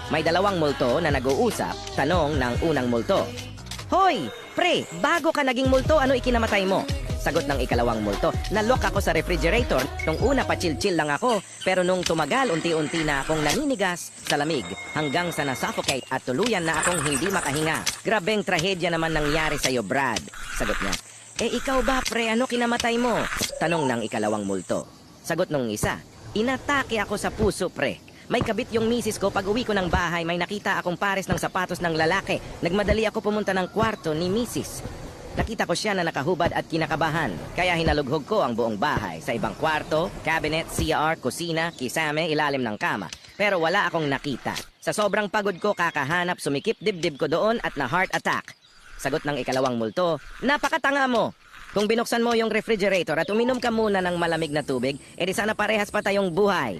May dalawang multo na nag-uusap, tanong ng unang multo. Hoy, pre, bago ka naging multo, ano ikinamatay mo? Sagot ng ikalawang multo, nalok ako sa refrigerator. Nung una pa chill-chill lang ako, pero nung tumagal, unti-unti na akong naninigas sa lamig hanggang sa nasuffocate at tuluyan na akong hindi makahinga. Grabeng trahedya naman nangyari sa'yo, Brad. Sagot niya, ikaw ba, pre, ano kinamatay mo? Tanong ng ikalawang multo. Sagot nung isa, inatake ako sa puso, pre. May kabit yung misis ko, pag uwi ko ng bahay, may nakita akong pares ng sapatos ng lalaki. Nagmadali ako pumunta ng kwarto ni misis. Nakita ko siya na nakahubad at kinakabahan, kaya hinalughog ko ang buong bahay sa ibang kwarto, cabinet, CR, kusina, kisame, ilalim ng kama. Pero wala akong nakita. Sa sobrang pagod ko kakahanap, sumikip dibdib ko doon at na heart attack. Sagot ng ikalawang multo, napakatanga mo! Kung binuksan mo yung refrigerator at uminom ka muna ng malamig na tubig, edi sana parehas pa tayong buhay.